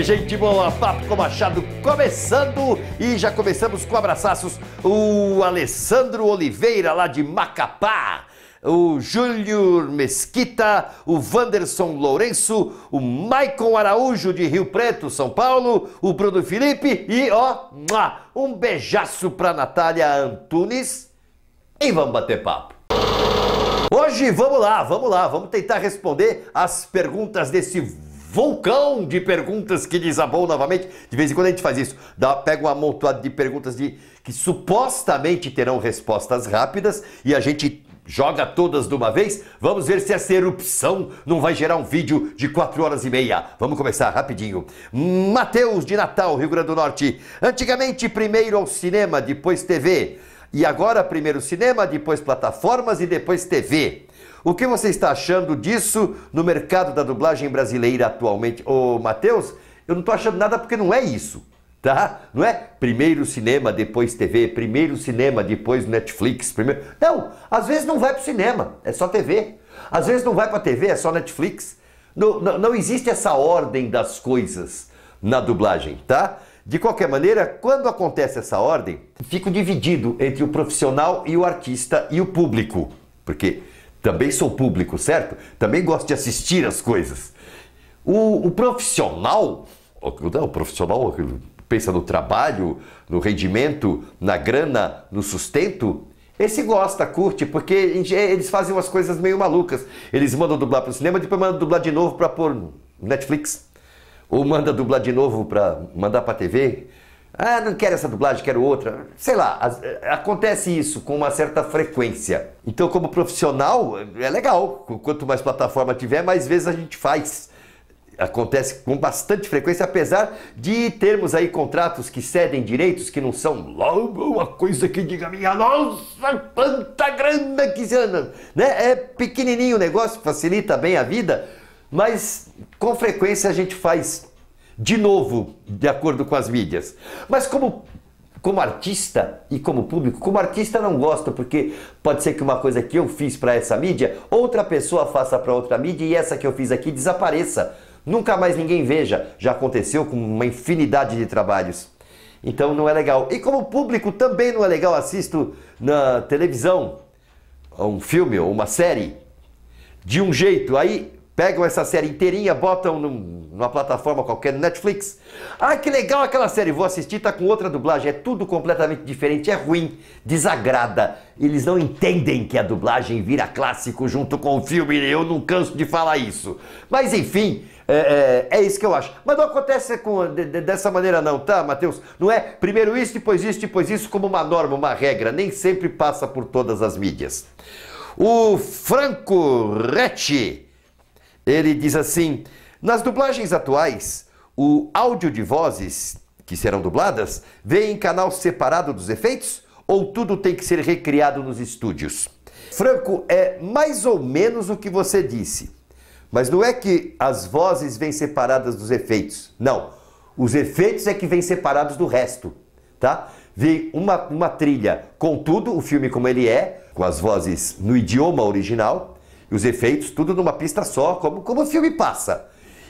gente boa, Papo com Machado começando e já começamos com abraços o Alessandro Oliveira lá de Macapá, o Júlio Mesquita, o Wanderson Lourenço, o Maicon Araújo de Rio Preto, São Paulo, o Bruno Felipe e um beijaço pra Natália Antunes e vamos bater papo. Hoje vamos lá, vamos tentar responder as perguntas desse vulcão de perguntas que desabou novamente. De vez em quando a gente faz isso, pega um amontoado de perguntas que supostamente terão respostas rápidas e a gente joga todas de uma vez. Vamos ver se essa erupção não vai gerar um vídeo de 4 horas e meia. Vamos começar rapidinho. Matheus de Natal, Rio Grande do Norte. Antigamente primeiro ao cinema, depois TV. E agora primeiro cinema, depois plataformas e depois TV. O que você está achando disso no mercado da dublagem brasileira atualmente? Ô, Matheus, eu não estou achando nada porque não é isso, tá? Não é primeiro cinema, depois TV, primeiro cinema, depois Netflix, primeiro... Não, às vezes não vai para o cinema, é só TV. Às vezes não vai para a TV, é só Netflix. Não existe essa ordem das coisas na dublagem, tá? De qualquer maneira, quando acontece essa ordem, fico dividido entre o profissional e o artista e o público. Porque também sou público, certo? Também gosto de assistir as coisas. O profissional pensa no trabalho, no rendimento, na grana, no sustento. Esse gosta, curte, porque eles fazem umas coisas meio malucas. Eles mandam dublar para o cinema, depois mandam dublar de novo para pôr no Netflix. Ou manda dublar de novo para mandar para a TV. Ah, não quero essa dublagem, quero outra. Sei lá, acontece isso com uma certa frequência. Então, como profissional, é legal. Quanto mais plataforma tiver, mais vezes a gente faz. Acontece com bastante frequência, apesar de termos aí contratos que cedem direitos, que não são logo uma coisa que diga minha nossa, quanta grana que né? É pequenininho o negócio, facilita bem a vida, mas com frequência a gente faz de novo, de acordo com as mídias. Mas como artista e como público, como artista não gosto, porque pode ser que uma coisa que eu fiz para essa mídia, outra pessoa faça para outra mídia e essa que eu fiz aqui desapareça. Nunca mais ninguém veja. Já aconteceu com uma infinidade de trabalhos. Então não é legal. E como público também não é legal. Assisto na televisão um filme ou uma série de um jeito, aí pegam essa série inteirinha, botam numa plataforma qualquer, no Netflix. Ah, que legal aquela série, vou assistir, tá com outra dublagem, é tudo completamente diferente, é ruim, desagrada. Eles não entendem que a dublagem vira clássico junto com o filme, eu não canso de falar isso. Mas enfim, é isso que eu acho. Mas não acontece dessa maneira não, tá, Matheus? Não é primeiro isso, depois isso, como uma norma, uma regra, nem sempre passa por todas as mídias. O Franco Retti, ele diz assim: nas dublagens atuais, o áudio de vozes que serão dubladas vem em canal separado dos efeitos ou tudo tem que ser recriado nos estúdios? Franco, é mais ou menos o que você disse, mas não é que as vozes vêm separadas dos efeitos. Não, os efeitos é que vêm separados do resto, tá? Vem uma trilha com tudo, o filme como ele é, com as vozes no idioma original, e os efeitos, tudo numa pista só, como o filme passa.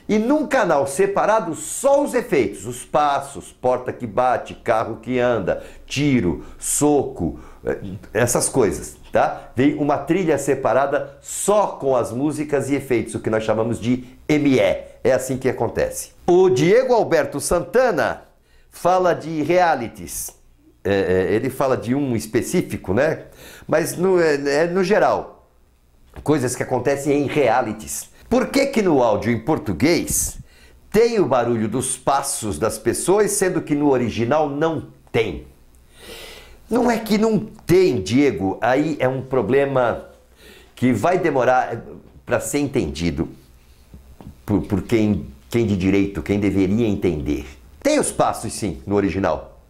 E num canal separado, só os efeitos, os passos, porta que bate, carro que anda, tiro, soco, essas coisas, tá? Vem uma trilha separada só com as músicas e efeitos, o que nós chamamos de ME. É assim que acontece. O Diego Alberto Santana fala de realities. Ele fala de um específico, né? Mas no geral. Coisas que acontecem em realities. Por que no áudio em português tem o barulho dos passos das pessoas, sendo que no original não tem? Não é que não tem, Diego. Aí é um problema que vai demorar para ser entendido por quem de direito, quem deveria entender. Tem os passos, sim, no original.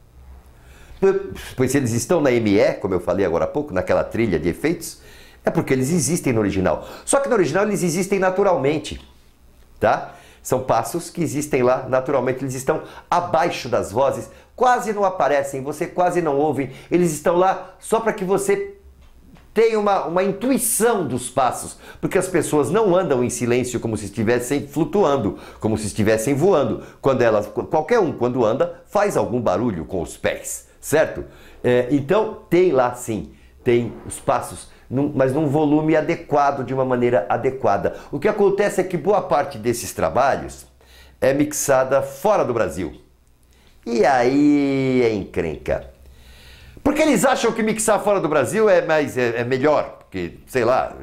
Pois se eles estão na ME, como eu falei agora há pouco, naquela trilha de efeitos, é porque eles existem no original. Só que no original eles existem naturalmente, tá? São passos que existem lá naturalmente, eles estão abaixo das vozes, quase não aparecem, você quase não ouve, eles estão lá só para que você tem uma intuição dos passos, porque as pessoas não andam em silêncio como se estivessem flutuando, como se estivessem voando. Qualquer um, quando anda, faz algum barulho com os pés, certo? Então, tem lá sim, tem os passos, mas num volume adequado, de uma maneira adequada. O que acontece é que boa parte desses trabalhos é mixada fora do Brasil. E aí é encrenca. Porque eles acham que mixar fora do Brasil é melhor, porque, sei lá,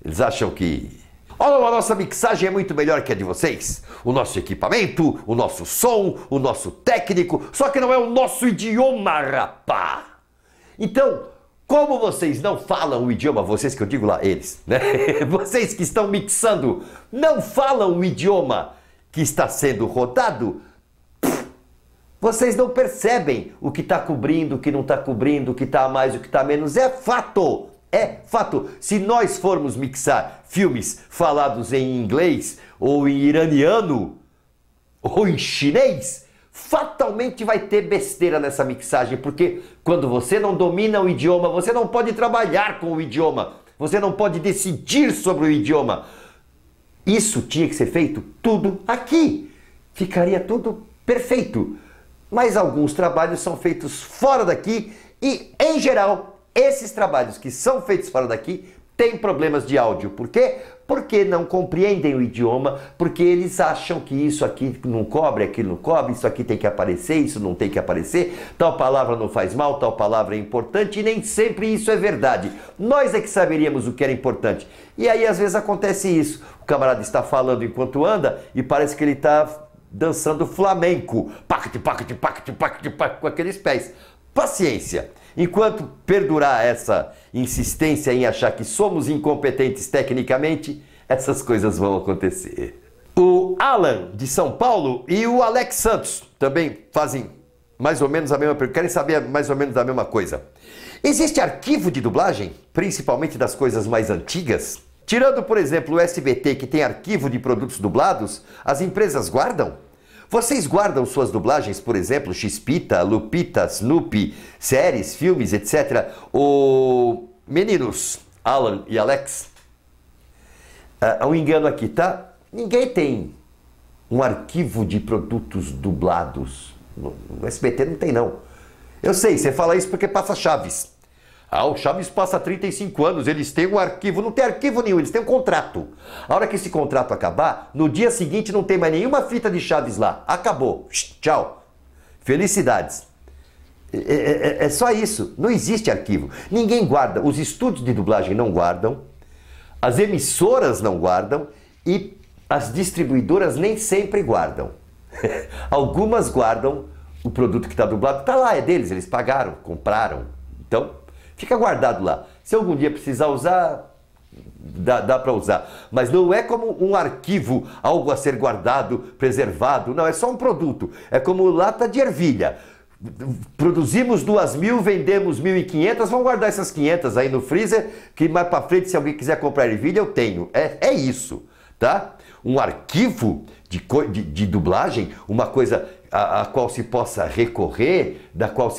eles acham que... Olha, a nossa mixagem é muito melhor que a de vocês. O nosso equipamento, o nosso som, o nosso técnico, só que não é o nosso idioma, rapá. Então, como vocês não falam o idioma, vocês que eu digo lá, eles, né? Vocês que estão mixando, não falam o idioma que está sendo rodado, vocês não percebem o que está cobrindo, o que não está cobrindo, o que está a mais, o que está a menos. É fato! É fato! Se nós formos mixar filmes falados em inglês, ou em iraniano, ou em chinês, fatalmente vai ter besteira nessa mixagem, porque quando você não domina o idioma, você não pode trabalhar com o idioma, você não pode decidir sobre o idioma. Isso tinha que ser feito tudo aqui. Ficaria tudo perfeito. Mas alguns trabalhos são feitos fora daqui e, em geral, esses trabalhos que são feitos fora daqui têm problemas de áudio. Por quê? Porque não compreendem o idioma, porque eles acham que isso aqui não cobre, aquilo não cobre, isso aqui tem que aparecer, isso não tem que aparecer, tal palavra não faz mal, tal palavra é importante, e nem sempre isso é verdade. Nós é que saberíamos o que era importante. E aí, às vezes, acontece isso. O camarada está falando enquanto anda e parece que ele está dançando flamenco, pacte, pacte, pacte, pacte, pacte, com aqueles pés. Paciência! Enquanto perdurar essa insistência em achar que somos incompetentes tecnicamente, essas coisas vão acontecer. O Alan, de São Paulo, e o Alex Santos também fazem mais ou menos a mesma pergunta, querem saber mais ou menos a mesma coisa. Existe arquivo de dublagem, principalmente das coisas mais antigas? Tirando, por exemplo, o SBT, que tem arquivo de produtos dublados, as empresas guardam? Vocês guardam suas dublagens, por exemplo, Xpita, Lupita, Snoopy, séries, filmes, etc. Meninos, Alan e Alex, um engano aqui, tá? Ninguém tem um arquivo de produtos dublados. No SBT não tem, não. Eu sei, você fala isso porque passa Chaves. O Chaves passa 35 anos, eles têm um arquivo. Não tem arquivo nenhum, eles têm um contrato. A hora que esse contrato acabar, no dia seguinte não tem mais nenhuma fita de Chaves lá. Acabou. Tchau. Felicidades. É só isso. Não existe arquivo. Ninguém guarda. Os estúdios de dublagem não guardam, as emissoras não guardam e as distribuidoras nem sempre guardam. Algumas guardam o produto que está dublado. Está lá, é deles, eles pagaram, compraram. Então, fica guardado lá. Se algum dia precisar usar, dá para usar. Mas não é como um arquivo, algo a ser guardado, preservado. Não, é só um produto. É como lata de ervilha. Produzimos 2.000, vendemos 1.500, vamos guardar essas 500 aí no freezer, que mais para frente, se alguém quiser comprar ervilha, eu tenho. É isso, tá? Um arquivo de dublagem, uma coisa a qual se possa recorrer, da qual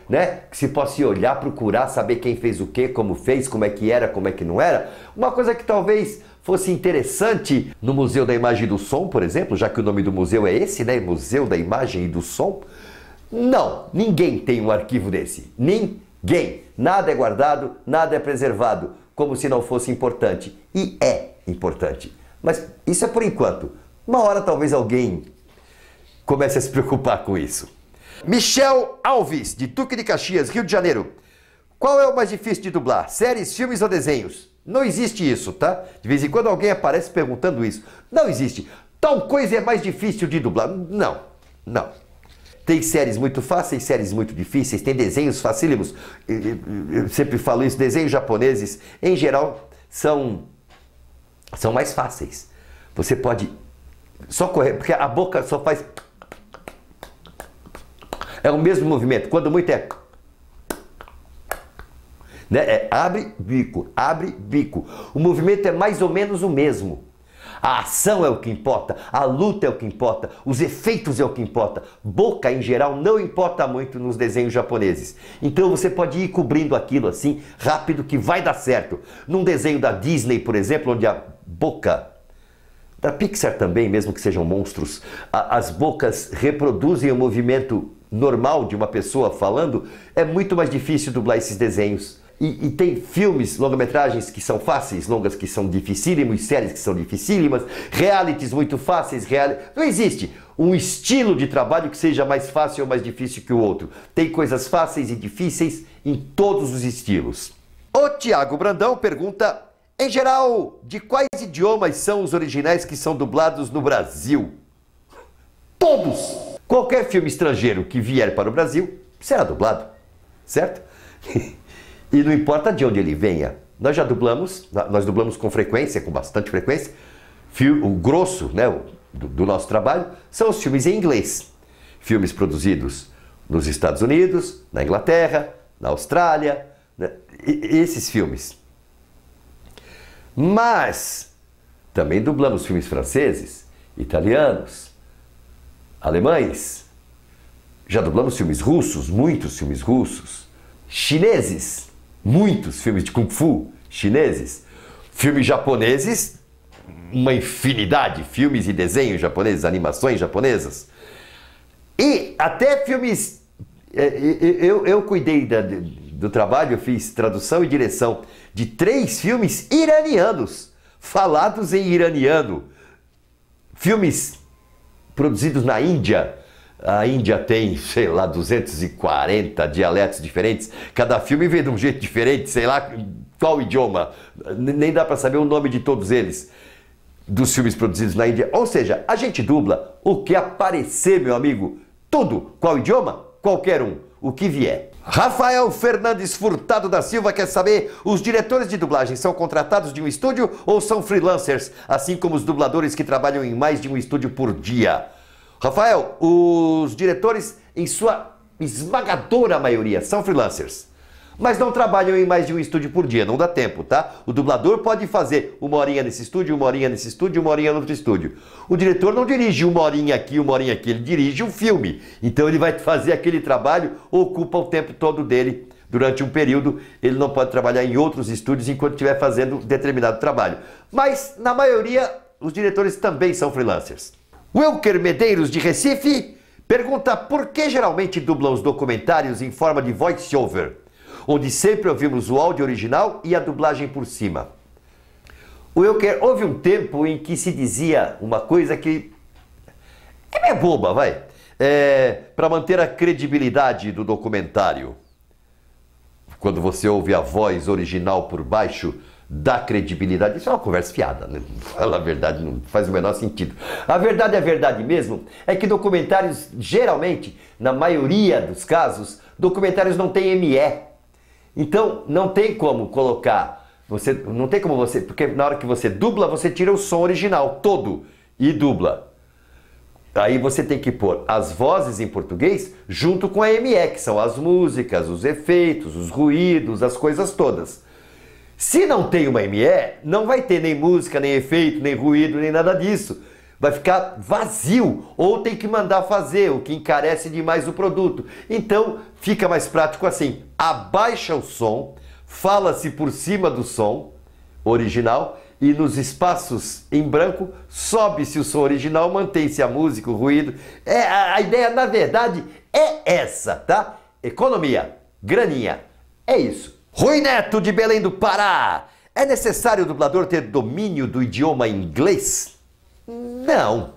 né, que se possa olhar, procurar, saber quem fez o quê, como fez, como é que era, como é que não era. Uma coisa que talvez fosse interessante no Museu da Imagem e do Som, por exemplo, já que o nome do museu é esse, né, Museu da Imagem e do Som. Não, ninguém tem um arquivo desse. Ninguém. Nada é guardado, nada é preservado, como se não fosse importante. E é importante. Mas isso é por enquanto. Uma hora talvez alguém comece a se preocupar com isso. Michel Alves, de Duque de Caxias, Rio de Janeiro. Qual é o mais difícil de dublar? Séries, filmes ou desenhos? Não existe isso, tá? De vez em quando alguém aparece perguntando isso. Não existe. Tal coisa é mais difícil de dublar. Não, não. Tem séries muito fáceis, séries muito difíceis, tem desenhos facílimos. Eu sempre falo isso, desenhos japoneses, em geral, são mais fáceis. Você pode só correr, porque a boca só faz... É o mesmo movimento, quando muito é... Né? É abre, bico, abre, bico. O movimento é mais ou menos o mesmo. A ação é o que importa, a luta é o que importa, os efeitos é o que importa. Boca, em geral, não importa muito nos desenhos japoneses. Então você pode ir cobrindo aquilo assim, rápido, que vai dar certo. Num desenho da Disney, por exemplo, onde a boca, da Pixar também, mesmo que sejam monstros, as bocas reproduzem o movimento normal de uma pessoa falando, é muito mais difícil dublar esses desenhos. E tem filmes, longa-metragens que são fáceis, longas que são dificílimos, séries que são dificílimas, realities muito fáceis, não existe um estilo de trabalho que seja mais fácil ou mais difícil que o outro. Tem coisas fáceis e difíceis em todos os estilos. O Tiago Brandão pergunta, em geral, de quais idiomas são os originais que são dublados no Brasil? Todos! Qualquer filme estrangeiro que vier para o Brasil será dublado, certo? E não importa de onde ele venha. Nós dublamos com frequência, com bastante frequência. O grosso, né, do nosso trabalho são os filmes em inglês. Filmes produzidos nos Estados Unidos, na Inglaterra, na Austrália, né, esses filmes. Mas também dublamos filmes franceses, italianos, alemães. Já dublamos filmes russos, muitos filmes russos, chineses. Muitos filmes de Kung Fu chineses, filmes japoneses, uma infinidade, filmes e desenhos japoneses, animações japonesas. E até filmes, eu cuidei do trabalho, eu fiz tradução e direção de 3 filmes iranianos, falados em iraniano. Filmes produzidos na Índia. A Índia tem, sei lá, 240 dialetos diferentes. Cada filme vem de um jeito diferente, sei lá qual idioma. Nem dá para saber o nome de todos eles, dos filmes produzidos na Índia. Ou seja, a gente dubla o que aparecer, meu amigo. Tudo. Qual idioma? Qualquer um. O que vier. Rafael Fernandes Furtado da Silva quer saber, os diretores de dublagem são contratados de um estúdio ou são freelancers, assim como os dubladores que trabalham em mais de um estúdio por dia? Rafael, os diretores, em sua esmagadora maioria, são freelancers. Mas não trabalham em mais de um estúdio por dia, não dá tempo, tá? O dublador pode fazer 1 horinha nesse estúdio, 1 horinha nesse estúdio, 1 horinha no outro estúdio. O diretor não dirige 1 horinha aqui, 1 horinha aqui, ele dirige um filme. Então ele vai fazer aquele trabalho, ocupa o tempo todo dele. Durante um período, ele não pode trabalhar em outros estúdios enquanto estiver fazendo determinado trabalho. Mas, na maioria, os diretores também são freelancers. Wilker Medeiros, de Recife, pergunta por que geralmente dublam os documentários em forma de voice-over, onde sempre ouvimos o áudio original e a dublagem por cima. Wilker, houve um tempo em que se dizia uma coisa que é meio boba, vai, para manter a credibilidade do documentário. Quando você ouve a voz original por baixo, dá credibilidade. Isso é uma conversa fiada, né? Fala a verdade, não faz o menor sentido. A verdade mesmo é que documentários, geralmente, na maioria dos casos, documentários não têm ME. Então, não tem como colocar, porque na hora que você dubla, você tira o som original todo e dubla. Aí você tem que pôr as vozes em português junto com a ME, que são as músicas, os efeitos, os ruídos, as coisas todas. Se não tem uma ME, não vai ter nem música, nem efeito, nem ruído, nem nada disso. Vai ficar vazio, ou tem que mandar fazer, o que encarece demais o produto. Então, fica mais prático assim. Abaixa o som, fala-se por cima do som original e nos espaços em branco sobe-se o som original, mantém-se a música, o ruído. A ideia, na verdade, é essa, tá? Economia, graninha, é isso. Rui Neto, de Belém do Pará. É necessário o dublador ter domínio do idioma inglês? Não.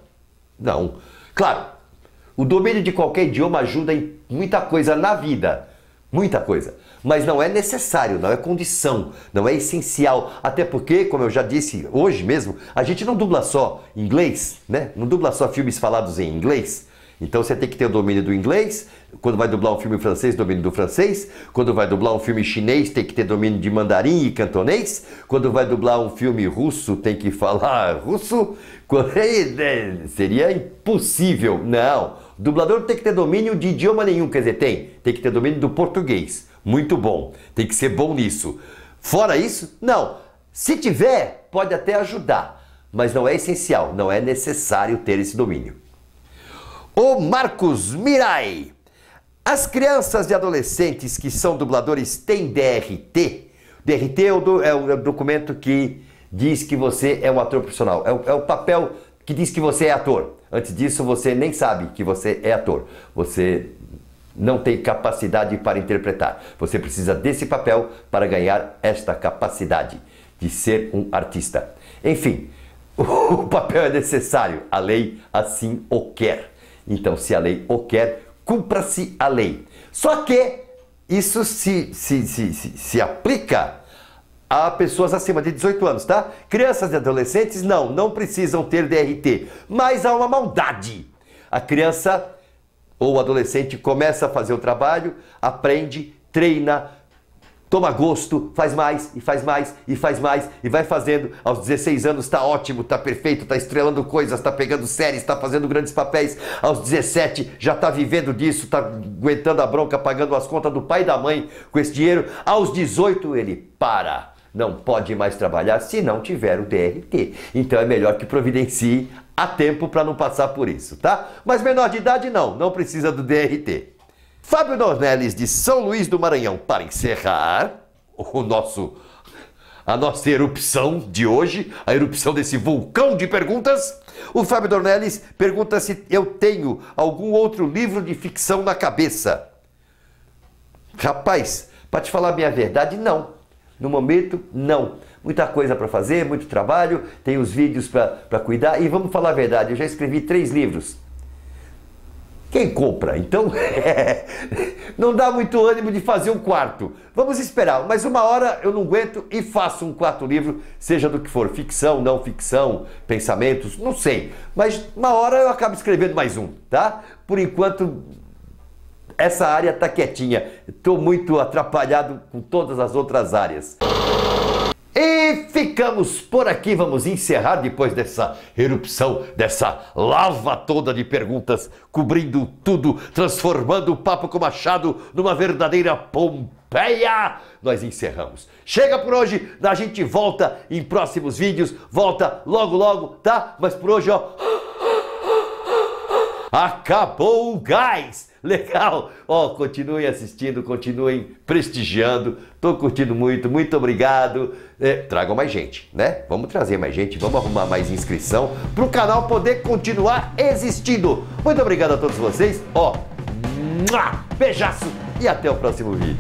Claro, o domínio de qualquer idioma ajuda em muita coisa na vida. Muita coisa. Mas não é necessário, não é condição, não é essencial. Até porque, como eu já disse hoje mesmo, a gente não dubla só inglês, né? Não dubla só filmes falados em inglês. Então você tem que ter o domínio do inglês. Quando vai dublar um filme francês, domínio do francês. Quando vai dublar um filme chinês, tem que ter domínio de mandarim e cantonês. Quando vai dublar um filme russo, tem que falar russo. Seria impossível. Não. O dublador tem que ter domínio de idioma nenhum. Quer dizer, tem que ter domínio do português. Muito bom. Tem que ser bom nisso. Fora isso, não. Se tiver, pode até ajudar. mas não é essencial, não é necessário ter esse domínio. O Marcos Mirai. As crianças e adolescentes que são dubladores têm DRT? DRT é o documento que diz que você é um ator profissional. É o papel que diz que você é ator. Antes disso, você nem sabe que você é ator. Você não tem capacidade para interpretar. Você precisa desse papel para ganhar esta capacidade de ser um artista. Enfim, o papel é necessário. A lei assim o quer. Então, se a lei o quer, cumpra-se a lei. Só que isso se aplica a pessoas acima de 18 anos, tá? Crianças e adolescentes não precisam ter DRT, mas há uma maldade. A criança ou o adolescente começa a fazer o trabalho, aprende, treina, toma gosto, faz mais e faz mais e faz mais e vai fazendo. Aos 16 anos está ótimo, está perfeito, está estrelando coisas, está pegando séries, está fazendo grandes papéis. Aos 17 já está vivendo disso, está aguentando a bronca, pagando as contas do pai e da mãe com esse dinheiro. Aos 18 ele para. Não pode mais trabalhar se não tiver o DRT. Então é melhor que providencie a tempo para não passar por isso, tá? Mas menor de idade não precisa do DRT. Fábio Dornelles de São Luís do Maranhão, para encerrar a nossa erupção de hoje, a erupção desse vulcão de perguntas. O Fábio Dornelles pergunta se eu tenho algum outro livro de ficção na cabeça. Rapaz, para te falar a minha verdade, não. No momento, não. Muita coisa para fazer, muito trabalho, tem os vídeos para cuidar. E vamos falar a verdade, eu já escrevi 3 livros. Quem compra? Então, não dá muito ânimo de fazer um 4º. Vamos esperar, mas uma hora eu não aguento e faço um 4º livro, seja do que for, ficção, não ficção, pensamentos, não sei. Mas uma hora eu acabo escrevendo mais um, tá? Por enquanto, essa área está quietinha. Estou muito atrapalhado com todas as outras áreas. E ficamos por aqui, vamos encerrar depois dessa erupção, dessa lava toda de perguntas, cobrindo tudo, transformando o Papo com Machado numa verdadeira Pompeia. Nós encerramos. Chega por hoje, a gente volta em próximos vídeos, volta logo logo, tá? Mas por hoje, ó, acabou o gás! Legal! Ó, continuem assistindo, continuem prestigiando. Tô curtindo muito, muito obrigado. Tragam mais gente, né? Vamos trazer mais gente, vamos arrumar mais inscrição para o canal poder continuar existindo. Muito obrigado a todos vocês. Ó, beijaço e até o próximo vídeo.